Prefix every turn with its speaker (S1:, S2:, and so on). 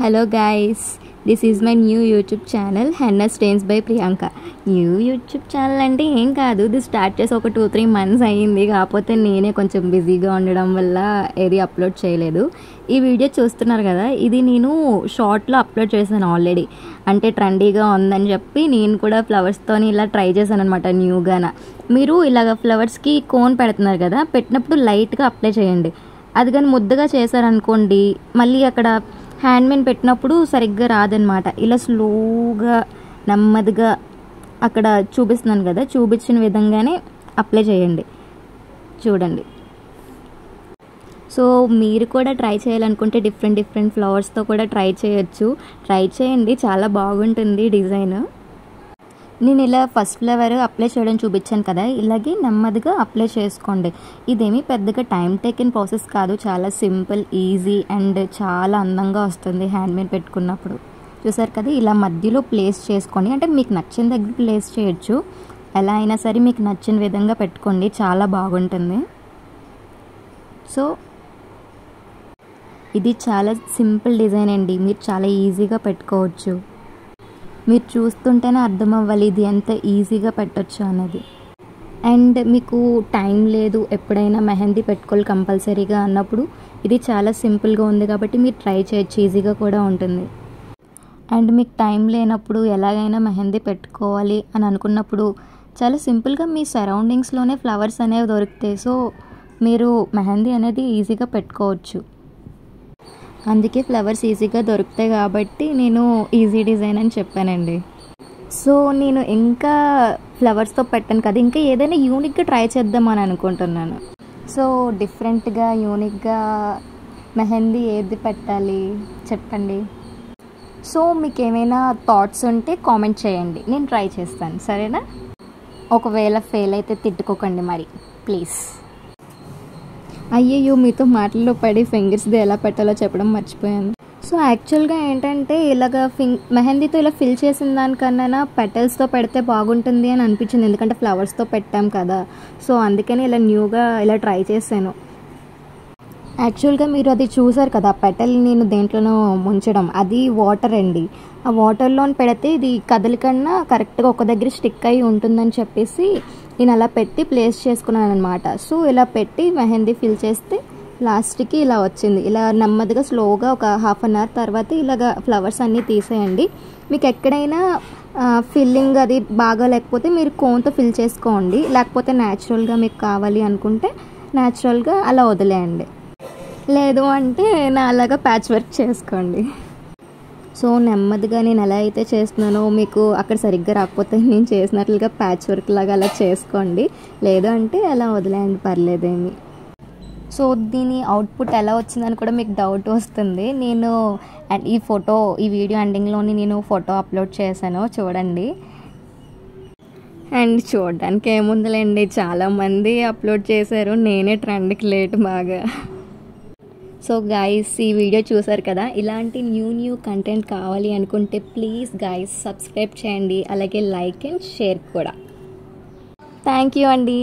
S1: Hello guys, this is my new YouTube channel henna stains by Priyanka. New YouTube channel అంటే ఏం కాదు, ఇది start చేసి ఒక 2-3 months అయ్యింది. కాకపోతే నేనే కొంచెం బిజీగా ఉండడం వల్ల ఏది అప్లోడ్ చేయలేదు. ఈ వీడియో చూస్తున్నారు కదా, ఇది నేను షార్ట్లో అప్లోడ్ చేశాను ఆల్రెడీ. అంటే ట్రెండీగా ఉందని చెప్పి నేను కూడా ఫ్లవర్స్తో ఇలా ట్రై చేశాను అనమాట న్యూగాన. మీరు ఇలాగ ఫ్లవర్స్కి కోన్ పెడుతున్నారు కదా, పెట్టినప్పుడు లైట్గా అప్లై చేయండి. అది కానీ ముద్దగా చేశారనుకోండి, మళ్ళీ అక్కడ హ్యాండ్మెన్ పెట్టినప్పుడు సరిగ్గా రాదనమాట. ఇలా స్లోగా నెమ్మదిగా అక్కడ చూపిస్తున్నాను కదా, చూపించిన విధంగానే అప్లై చేయండి. చూడండి. సో మీరు కూడా ట్రై చేయాలనుకుంటే డిఫరెంట్ ఫ్లవర్స్తో కూడా ట్రై చేయొచ్చు. ట్రై చేయండి, చాలా బాగుంటుంది డిజైన్. నేను ఇలా ఫస్ట్ ఫ్లవర్ అప్లై చేయడం చూపించాను కదా, ఇలాగే నెమ్మదిగా అప్లై చేసుకోండి. ఇదేమీ పెద్దగా టైం టేకింగ్ ప్రాసెస్ కాదు, చాలా సింపుల్, ఈజీ అండ్ చాలా అందంగా వస్తుంది హ్యాండ్మేడ్ పెట్టుకున్నప్పుడు. చూసారు కదా, ఇలా మధ్యలో ప్లేస్ చేసుకోండి. అంటే మీకు నచ్చిన దగ్గర ప్లేస్ చేయొచ్చు, ఎలా అయినా సరే మీకు నచ్చిన విధంగా పెట్టుకోండి, చాలా బాగుంటుంది. సో ఇది చాలా సింపుల్ డిజైన్ అండి, మీరు చాలా ఈజీగా పెట్టుకోవచ్చు. మీరు చూస్తుంటేనే అర్థం అవ్వాలి ఇది ఎంత ఈజీగా పెట్టచ్చు అనేది. అండ్ మీకు టైం లేదు, ఎప్పుడైనా మెహందీ పెట్టుకోవాలి కంపల్సరీగా అన్నప్పుడు ఇది చాలా సింపుల్గా ఉంది కాబట్టి మీరు ట్రై చేయొచ్చు, ఈజీగా కూడా ఉంటుంది. అండ్ మీకు టైం లేనప్పుడు ఎలాగైనా మెహందీ పెట్టుకోవాలి అని అనుకున్నప్పుడు చాలా సింపుల్గా మీ సరౌండింగ్స్లోనే ఫ్లవర్స్ అనేవి దొరుకుతాయి. సో మీరు మెహందీ అనేది ఈజీగా పెట్టుకోవచ్చు. అందుకే ఫ్లవర్స్ ఈజీగా దొరుకుతాయి కాబట్టి నేను ఈజీ డిజైన్ అని చెప్పానండి. సో నేను ఇంకా ఫ్లవర్స్తో పెట్టాను కదా, ఇంకా ఏదైనా యూనిక్గా ట్రై చేద్దామని అనుకుంటున్నాను. సో డిఫరెంట్గా యూనిక్గా మెహందీ ఏది పెట్టాలి చెప్పండి. సో మీకు ఏమైనా థాట్స్ ఉంటే కామెంట్ చేయండి, నేను ట్రై చేస్తాను, సరేనా? ఒకవేళ ఫెయిల్ అయితే తిట్టుకోకండి మరి ప్లీజ్. అయ్యయ్యో, మీతో మాటల్లో పడి ఫింగర్స్ది ఎలా పెట్టాలో చెప్పడం మర్చిపోయాను. సో యాక్చువల్గా ఏంటంటే ఇలాగ మెహందీతో ఇలా ఫిల్ చేసిన దానికన్నా పెటల్స్తో పెడితే బాగుంటుంది అని అనిపించింది, ఎందుకంటే ఫ్లవర్స్తో పెట్టాం కదా. సో అందుకని ఇలా న్యూగా ఇలా ట్రై చేశాను. యాక్చువల్గా మీరు అది చూసారు కదా, పెటల్ నేను దేంట్లోనో ముంచడం, అది వాటర్ అండి. ఆ వాటర్లో పెడితే ఇది కదలికన్నా కరెక్ట్గా ఒక దగ్గర స్టిక్ అయి ఉంటుందని చెప్పేసి నేను అలా పెట్టి ప్లేస్ చేసుకున్నాను అనమాట. సో ఇలా పెట్టి మెహందీ ఫిల్ చేస్తే లాస్ట్కి ఇలా వచ్చింది. ఇలా నెమ్మదిగా స్లోగా ఒక 1/2 hour తర్వాత ఇలాగ ఫ్లవర్స్ అన్నీ తీసేయండి. మీకు ఎక్కడైనా ఫిల్లింగ్ అది బాగా లేకపోతే మీరు కోన్తో ఫిల్ చేసుకోండి, లేకపోతే న్యాచురల్గా మీకు కావాలి అనుకుంటే న్యాచురల్గా అలా వదిలేయండి, లేదు అంటే నా అలాగా ప్యాచ్ వర్క్ చేసుకోండి. సో నెమ్మదిగా నేను ఎలా అయితే చేస్తున్నానో మీకు అక్కడ సరిగ్గా రాకపోతే నేను చేసినట్లుగా ప్యాచ్ వర్క్ లాగా అలా చేసుకోండి, లేదు అంటే అలా వదిలేయండి, పర్లేదేమి. సో దీని అవుట్పుట్ ఎలా వచ్చిందని కూడా మీకు డౌట్ వస్తుంది. నేను ఈ వీడియో ఎండింగ్లోని నేను ఫోటో అప్లోడ్ చేశాను, చూడండి. అండ్ చూడడానికి ఏముందిలేండి, చాలామంది అప్లోడ్ చేశారు, నేనే ట్రెండ్కి లేట్ బాగా. సో గైస్, ఈ వీడియో చూసారు కదా, ఇలాంటి న్యూ కంటెంట్ కావాలి అనుకుంటే ప్లీజ్ గైస్ సబ్స్క్రైబ్ చేయండి, అలాగే లైక్ అండ్ షేర్ కూడా. థ్యాంక్ యూ అండి.